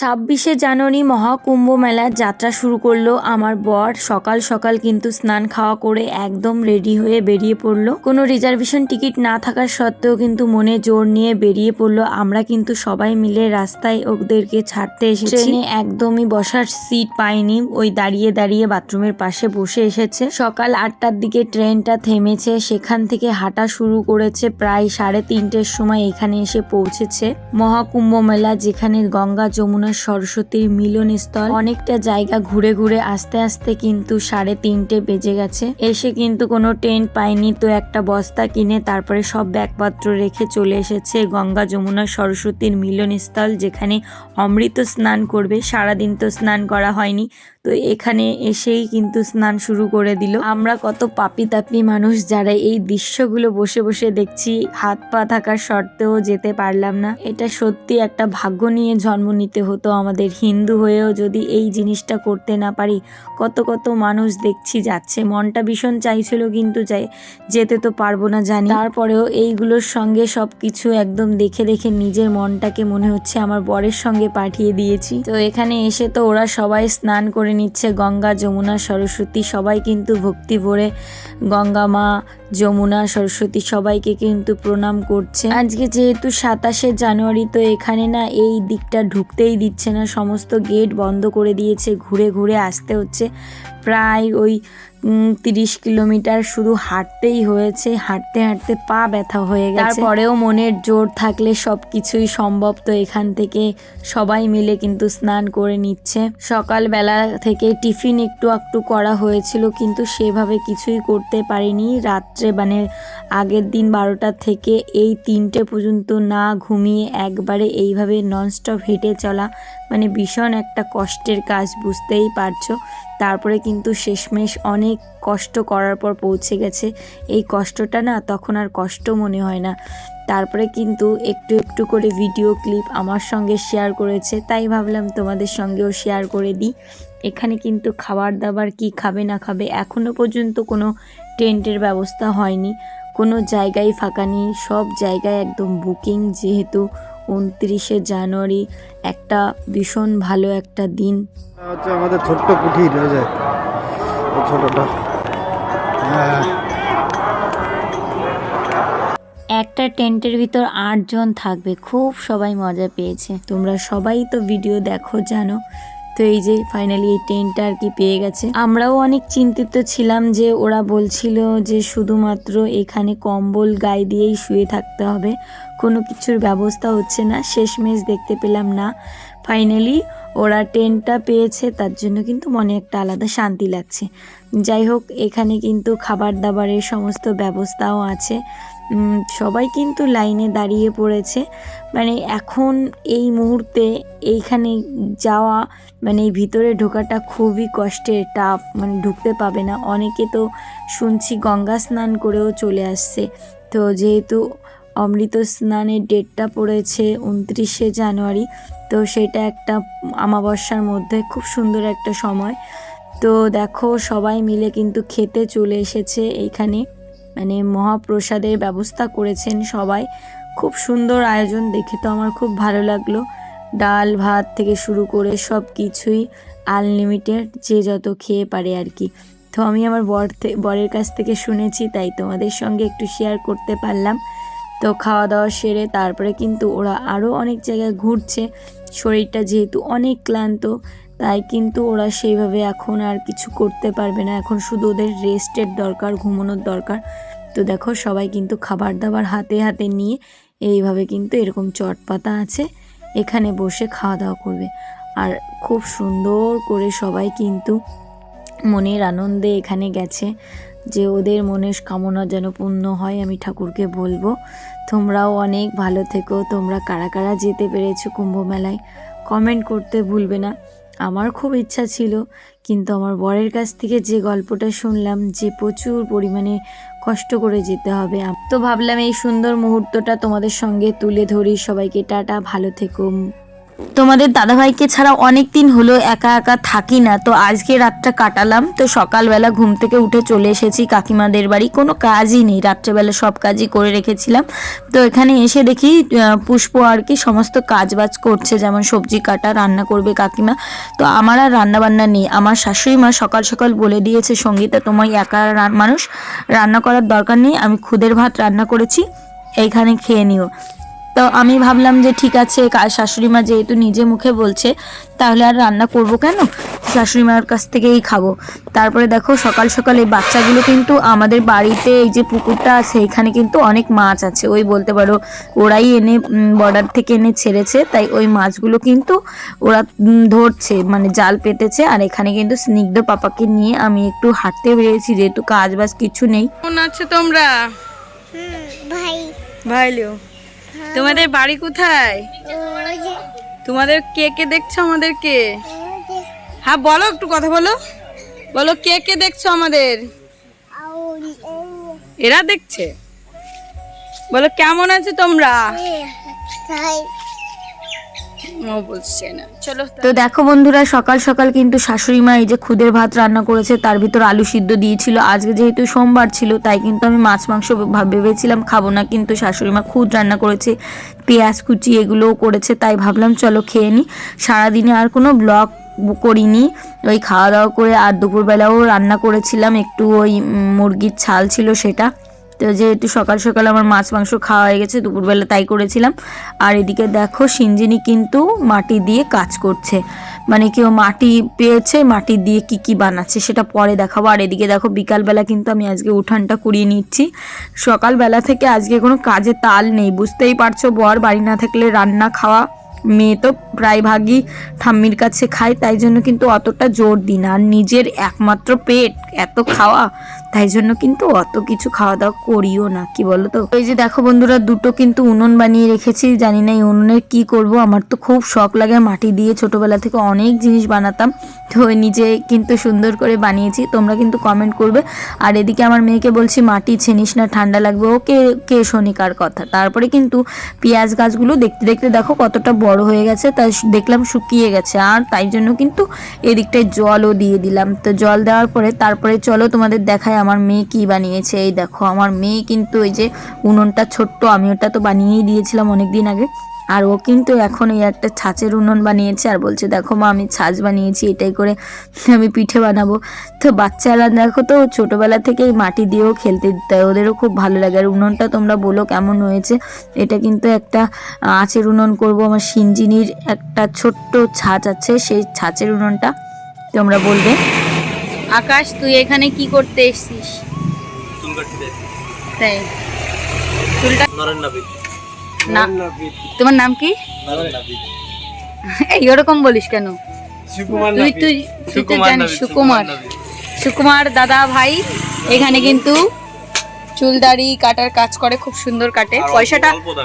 26শে জানুয়ারি মহাকুম্ভ মেলার যাত্রা শুরু করলো আমার বর। সকাল সকাল কিন্তু স্নান খাওয়া করে একদম রেডি হয়ে বেরিয়ে পড়লো। কোনো রিজার্ভেশন টিকিট না থাকার সত্ত্বেও কিন্তু মনে জোর নিয়ে বেরিয়ে পড়লো। আমরা কিন্তু সবাই মিলে রাস্তায় ওদেরকে ছাড়তে এসেছি। ট্রেনে একদমই বসার সিট পাইনি, ওই দাঁড়িয়ে দাঁড়িয়ে বাথরুমের পাশে বসে এসেছে। সকাল 8টার দিকে ট্রেনটা থেমেছে, সেখান থেকে হাঁটা শুরু করেছে। প্রায় 3:30-র সময় এখানে এসে পৌঁছেছে মহাকুম্ভ মেলা, যেখানে গঙ্গা যমুনা সরস্বতীর মিলনস্থল। অনেকটা জায়গা ঘুরে ঘুরে আস্তে আস্তে কিন্তু 3:30 বেজে গেছে। এসে কিন্তু কোনো টেন্ট পাইনি, তো একটা বস্তা কিনে তারপরে সব ব্যাগপত্র রেখে চলে এসেছে গঙ্গা যমুনা সরস্বতীর মিলনস্থল, যেখানে অমৃত স্নান করবে। সারাদিন তো স্নান করা হয়নি, তো এখানে এসেই কিন্তু স্নান শুরু করে দিল। আমরা কত পাপি তাপি মানুষ যারা এই দৃশ্যগুলো বসে বসে দেখছি, হাত পা থাকার সত্ত্বেও যেতে পারলাম না। এটা সত্যি একটা ভাগ্য নিয়ে জন্ম নিতে হতো আমাদের। হিন্দু হয়েও যদি এই জিনিসটা করতে না পারি। কত কত মানুষ দেখছি যাচ্ছে, মনটা ভীষণ চাইছিল কিন্তু যেতে তো পারবো না জানি। তারপরেও এইগুলোর সঙ্গে সব কিছু একদম দেখে দেখে নিজের মনটাকে মনে হচ্ছে আমার বরের সঙ্গে পাঠিয়ে দিয়েছি। তো এখানে এসে তো ওরা সবাই স্নান করে নিচ্ছে গঙ্গা যমুনা সরস্বতী। সবাই কিন্তু ভক্তি ভরে গঙ্গা মা, যমুনা, সরস্বতী সবাইকে কিন্তু প্রণাম করছে। আজকে যেহেতু 27শে জানুয়ারি, তো এখানে না এই দিকটা ঢুকতেই দিচ্ছে না, সমস্ত গেট বন্ধ করে দিয়েছে। ঘুরে ঘুরে আসতে হচ্ছে। প্রায় ওই 30 কিলোমিটার শুধু হাঁটতেই হয়েছে। হাঁটতে হাঁটতে পা ব্যথা হয়ে গেছে। তারপরেও মনের জোর থাকলে সব কিছুই সম্ভব। তো এখান থেকে সবাই মিলে কিন্তু স্নান করে নিচ্ছে। সকালবেলা থেকে টিফিন একটু একটু করা হয়েছিল, কিন্তু সেভাবে কিছুই করতে পারিনি। রাত্রে মানে আগের দিন 12টা থেকে এই 3টে পর্যন্ত না ঘুমিয়ে একবারে এইভাবে ননস্টপ হেঁটে চলা মানে ভীষণ একটা কষ্টের কাজ, বুঝতেই পারছো। তারপরে কিন্তু শেষমেশ অনেক কষ্ট করার পর পৌঁছে গেছে। এই কষ্টটা না তখন আর কষ্ট মনে হয় না। তারপরে কিন্তু একটু একটু করে ভিডিও ক্লিপ আমার সঙ্গে শেয়ার করেছে, তাই ভাবলাম তোমাদের সঙ্গেও শেয়ার করে দিই। এখানে কিন্তু খাবার দাবার কি খাবে না খাবে এখনও পর্যন্ত কোনো টেন্টের ব্যবস্থা হয়নি, কোনো জায়গায় ফাঁকা নেই, সব জায়গায় একদম বুকিং। যেহেতু 29শে জানুয়ারি একটা ভীষণ ভালো একটা দিন। হচ্ছে আমাদের ছোট্ট কুঠির রয়েছে, ছোটটা একটা টেন্টের ভিতর 8 জন থাকবে, খুব সবাই মজা পেয়েছে। তোমরা সবাই তো ভিডিও দেখো জানো। তো এই যে ফাইনালি এই টেন্টটা আর কি পেয়ে গেছে। আমরাও অনেক চিন্তিত ছিলাম যে ওরা বলছিল যে শুধুমাত্র এখানে কম্বল গায়ে দিয়েই শুয়ে থাকতে হবে, কোনো কিছুর ব্যবস্থা হচ্ছে না। শেষমেশ দেখতে পেলাম না, ফাইনালি ওরা টেন্টটা পেয়েছে, তার জন্য কিন্তু মনে একটা আলাদা শান্তি লাগছে। যাই হোক, এখানে কিন্তু খাবার দাবারের সমস্ত ব্যবস্থাও আছে। সবাই কিন্তু লাইনে দাঁড়িয়ে পড়েছে। মানে এখন এই মুহূর্তে এইখানে যাওয়া মানে ভিতরে ঢোকাটা খুবই কষ্টের, টাফ, মানে ঢুকতে পাবে না। অনেকে তো শুনছি গঙ্গা স্নান করেও চলে আসছে। তো যেহেতু অমৃত স্নানের ডেটটা পড়েছে 29শে জানুয়ারি, তো সেটা একটা অমাবস্যার মধ্যে খুব সুন্দর একটা সময়। তো দেখো সবাই মিলে কিন্তু খেতে চলে এসেছে এইখানে, মানে মহাপ্রসাদের ব্যবস্থা করেছেন সবাই। খুব সুন্দর আয়োজন, দেখে তো আমার খুব ভালো লাগলো। ডাল ভাত থেকে শুরু করে সব কিছুই আনলিমিটেড, যে যত খেয়ে পারে আর কি। তো আমি আমার বরের কাছ থেকে শুনেছি, তাই তোমাদের সঙ্গে একটু শেয়ার করতে পারলাম। তো খাওয়া দাওয়া সেরে তারপরে কিন্তু ওরা আরও অনেক জায়গায় ঘুরছে। শরীরটা যেহেতু অনেক ক্লান্ত, তাই কিন্তু ওরা সেইভাবে এখন আর কিছু করতে পারবে না। এখন শুধু ওদের রেস্টের দরকার, ঘুমানোর দরকার। তো দেখো সবাই কিন্তু খাবার দাবার হাতে হাতে নিয়ে এইভাবে কিন্তু এরকম চটপাতা আছে, এখানে বসে খাওয়া দাওয়া করবে। আর খুব সুন্দর করে সবাই কিন্তু মনের আনন্দে এখানে গেছে, যে ওদের মনের কামনা যেন পূর্ণ হয়। আমি ঠাকুরকে বলবো তোমরাও অনেক ভালো থেকো। তোমরা কারা কারা যেতে পেরেছো কুম্ভ মেলায় কমেন্ট করতে ভুলবে না। আমার খুব ইচ্ছা ছিল, কিন্তু আমার বরের কাছ থেকে যে গল্পটা শুনলাম যে প্রচুর পরিমাণে কষ্ট করে যেতে হবে, তো ভাবলাম এই সুন্দর মুহূর্তটা তোমাদের সঙ্গে তুলে ধরি। সবাইকে টাটা, ভালো থেকো। তোমাদের দাদাভাইকে ছাড়া অনেক দিন হলো একা একা থাকি না, তো আজকে রাতটা কাটালাম। তো সকালবেলা ঘুম থেকে উঠে চলে এসেছি কাকিমাদের বাড়ি, কোনো কাজই নেই, রাত্রেবেলা সব কাজই করে রেখেছিলাম। তো এখানে এসে দেখি পুষ্প আর কি সমস্ত কাজবাজ করছে, যেমন সবজি কাটা, রান্না করবে কাকিমা। তো আমার আর রান্না বান্না নেই, আমার শাশুড়ি মা সকাল সকাল বলে দিয়েছে সঙ্গীতা তোমার একা মানুষ, রান্না করার দরকার নেই, আমি খুদের ভাত রান্না করেছি, এইখানে খেয়ে নিও। তো আমি ভাবলাম যে ঠিক আছে, শাশুড়ি মা যেহেতু নিজে মুখে বলছে তাহলে আর রান্না করব কেন, শাশুড়ি মার কাছ থেকেই খাবো। তারপরে দেখো সকাল সকাল এই বাচ্চাগুলো কিন্তু আমাদের বাড়িতে এই যে পুকুরটা আছে এখানে কিন্তু অনেক মাছ আছে, ওই বলতে পারো ওরাই এনে বর্ডার থেকে এনে ছেড়েছে, তাই ওই মাছগুলো কিন্তু ওরা ধরছে, মানে জাল পেতেছে। আর এখানে কিন্তু স্নিগ্ধ পাপাকে নিয়ে আমি একটু হাঁটতে বেরিয়েছি, যেহেতু কাজ বাজ কিছু নেই। কেমন আছো তোমরা? ভাই ভাইলো, তোমাদের বাড়ি কোথায়? তোমাদের কে কে দেখছো আমাদেরকে? হ্যাঁ বলো, একটু কথা বলো, বলো কে কে দেখছো আমাদের? এরা দেখছে। বলো কেমন আছো তোমরা? ও বলছে না, চলো। তো দেখো বন্ধুরা, সকাল সকাল কিন্তু শাশুড়ি মা এই যে খুদের ভাত রান্না করেছে, তার ভিতর আলু সিদ্ধ দিয়েছিল। আজকে যেহেতু সোমবার ছিল তাই কিন্তু আমি মাছ মাংস ভেবেছিলাম খাবো না, কিন্তু শাশুড়ি মা খুদ রান্না করেছে, পেঁয়াজ কুচি এগুলোও করেছে, তাই ভাবলাম চলো খেয়ে নিই। সারাদিনে আর কোনো ব্লগ করিনি, ওই খাওয়া দাওয়া করে। আর দুপুরবেলাও রান্না করেছিলাম, একটু ওই মুরগির ছাল ছিল সেটা। তো যেহেতু সকাল সকাল আমার মাছ মাংস খাওয়া হয়ে গেছে, দুপুরবেলা তাই করেছিলাম। আর এদিকে দেখো সিঞ্জিনি কিন্তু মাটি দিয়ে কাজ করছে, মানে কেউ মাটি পেয়েছে, মাটি দিয়ে কি কি বানাচ্ছে সেটা পরে দেখাবো। আর এদিকে দেখো বিকালবেলা কিন্তু আমি আজকে উঠানটা কুড়িয়ে নিচ্ছি। সকালবেলা থেকে আজকে কোনো কাজে তাল নেই, বুঝতেই পারছো, বর বাড়ি না থাকলে রান্না খাওয়া, মেয়ে তো প্রায় ভাগই ঠাম্মির কাছে খায়, তাই জন্য কিন্তু অতটা জোর দিই না। আর নিজের একমাত্র পেট এত খাওয়া, তাই জন্য কিন্তু অত কিছু খাওয়া দাওয়া করিও না, কি বলো তো। এই যে দেখো বন্ধুরা, দুটো কিন্তু উনুন বানিয়ে রেখেছি, জানি না এই উনুনের কি করব। আমার তো খুব শখ লাগে মাটি দিয়ে, ছোটবেলা থেকে অনেক জিনিস বানাতাম, তো নিজে কিন্তু সুন্দর করে বানিয়েছি, তোমরা কিন্তু কমেন্ট করবে। আর এদিকে আমার মেয়েকে বলছি মাটি ছেনিস না, ঠান্ডা লাগবে, ওকে কে শোনে কার কথা। তারপরে কিন্তু পেঁয়াজ গাছগুলো দেখতে দেখতে দেখো কতটা বড় হয়ে গেছে, তাই দেখলাম শুকিয়ে গেছে, আর তাই জন্য কিন্তু এদিকটায় জলও দিয়ে দিলাম। তো জল দেওয়ার পরে তারপরে চলো তোমাদের দেখায় আমার মেয়ে কি বানিয়েছে। এই দেখো আমার মেয়ে কিন্তু ওই যে উনুনটা ছোট্ট, আমি ওটা তো বানিয়েই দিয়েছিলাম অনেক দিন আগে, আর ও কিন্তু এখন এই একটা ছাঁচের উনুন বানিয়েছে, আর বলছে দেখো মা আমি ছাঁচ বানিয়েছি, এটাই করে আমি পিঠে বানাবো। তো বাচ্চারা দেখো তো ছোটোবেলা থেকেই মাটি দিয়েও খেলতে দিতে হয়, ওদেরও খুব ভালো লাগে। আর উনুনটা তোমরা বলো কেমন হয়েছে। এটা কিন্তু একটা আঁচের উনুন করব, আমার সিঞ্জিনির একটা ছোট্ট ছাঁচ আছে, সেই ছাঁচের উনুনটা তোমরা বলবে। আকাশ তুই এখানে কি করতে এসেছিস? তাই চুলটা না, তোমার নাম কি? এই ওরকম বলিস কেন? তুই তুই তুই তো জানিস সুকুমার, সুকুমার দাদা ভাই এখানে কিন্তু চুলদাড়ি কাটার কাজ করে, খুব সুন্দর কাটে।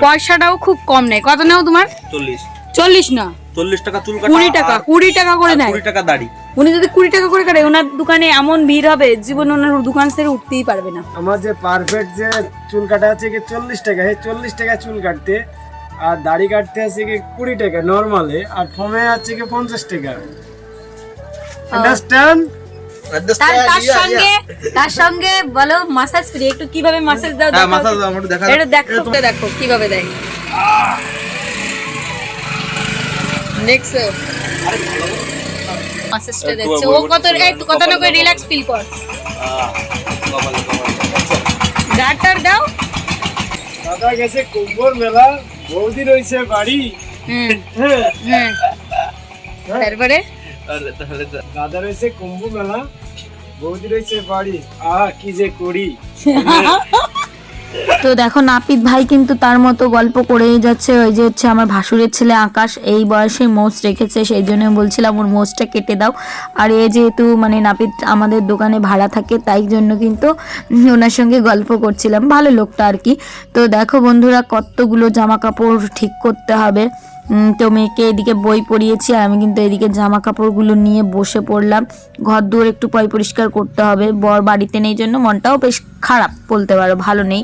পয়সাটাও খুব কম নেয়। কত নাও তোমার? 40 না 40 টাকা চুল কাটা, 20 টাকা করে নেয়। 20 টাকা দাড়ি। উনি যদি 20 টাকা করে কাটে, ওনার দোকানে এমন ভিড় হবে, জীবন ওনার দোকান ছেড়ে উঠতেই পারবে না। আমার যে পারফেক্ট যে চুল কাটা আছে কি 40 টাকা, এই 40 টাকা চুল কাটতে, আর দাড়ি কাটতে আছে কি 20 টাকা নরমালে, আর ফর্মে আছে কি 50 টাকা। আন্ডারস্ট্যান্ড? তার সঙ্গে বলো মাসাজ ফ্রি, একটু কিভাবে মাসাজ দাও? হ্যাঁ মাসাজ দাও, একটু দেখা দাও। এটা দেখো কিভাবে দেয়। নেক্সট মাসাজটা দেখছো, ও কত না করে রিল্যাক্স ফিল কর। ডাক্তার দাও। দাদা গেছে কুম্ভর মেলা, বৌদি রইছে বাড়ি। তারপরে দাদা রয়েছে কুম্ভ মেলা, বৌদি রয়েছে বাড়ি, কি যে করি। তো দেখো নাপিত ভাই কিন্তু তার মতো গল্প করেই যাচ্ছে। ওই যে হচ্ছে আমার ভাসুরের ছেলে আকাশ, এই বয়সে মোষ রেখেছে, সেই জন্য বলছিলাম ওর মোষটা কেটে দাও। আর এ যেহেতু মানে নাপিত আমাদের দোকানে ভাড়া থাকে, তাই জন্য কিন্তু ওনার সঙ্গে গল্প করছিলাম, ভালো লোকটা আর কি। তো দেখো বন্ধুরা কতগুলো জামা কাপড় ঠিক করতে হবে। তো মেয়েকে এদিকে বই পড়িয়েছি, আর আমি কিন্তু এদিকে জামা কাপড়গুলো নিয়ে বসে পড়লাম। ঘর দুয়ার একটু পরিষ্কার করতে হবে, বর বাড়িতে নেই জন্য মনটাও বেশ খারাপ বলতে পারো, ভালো নেই।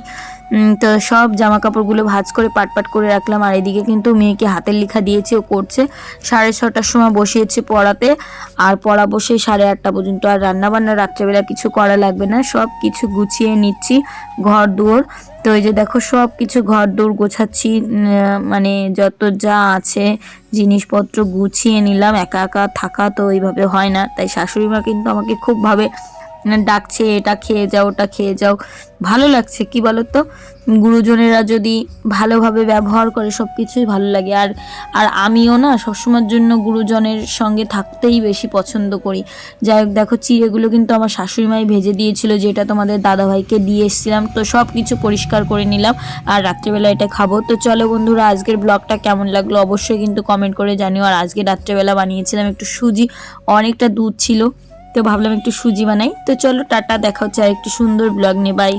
তো সব জামা কাপড়গুলো ভাঁজ করে পাট করে রাখলাম। আর এদিকে কিন্তু মেয়েকে হাতের লেখা দিয়েছে, ও করছে। 6:30টার সময় বসিয়েছে পড়াতে, আর পড়া বসে 8:30 পর্যন্ত। আর রান্নাবান্না রাত্রেবেলা কিছু করা লাগবে না, সব কিছু গুছিয়ে নিচ্ছি ঘর দুয়ার। তো এই যে দেখো সব কিছু ঘর দৌড় গোছাচ্ছি, মানে যত যা আছে জিনিসপত্র গুছিয়ে নিলাম। একা একা থাকা তো এইভাবে হয় না, তাই শাশুড়ি মা কিন্তু আমাকে খুব ভাবে ডাকছে, এটা খেয়ে যাও ওটা খেয়ে যাও। ভালো লাগছে কি বলো তো, গুরুজনেরা যদি ভালোভাবে ব্যবহার করে সব কিছুই ভালো লাগে। আর আমিও না সবসময়ের জন্য গুরুজনের সঙ্গে থাকতেই বেশি পছন্দ করি। যাই হোক দেখো চিড়েগুলো কিন্তু আমার শাশুড়িমাই ভেজে দিয়েছিল, যেটা তোমাদের দাদাভাইকে দিয়ে এসেছিলাম। তো সব কিছু পরিষ্কার করে নিলাম, আর রাত্রেবেলা এটা খাবো। তো চলো বন্ধুরা, আজকের ব্লগটা কেমন লাগলো অবশ্যই কিন্তু কমেন্ট করে জানিও। আর আজকে রাত্রেবেলা বানিয়েছিলাম একটু সুজি, অনেকটা দুধ ছিল, তো ভাবলাম একটু সুজি বানাই। তো চলো টাটা, দেখা হচ্ছে আর একটু সুন্দর ব্লগ নিয়ে, বাই।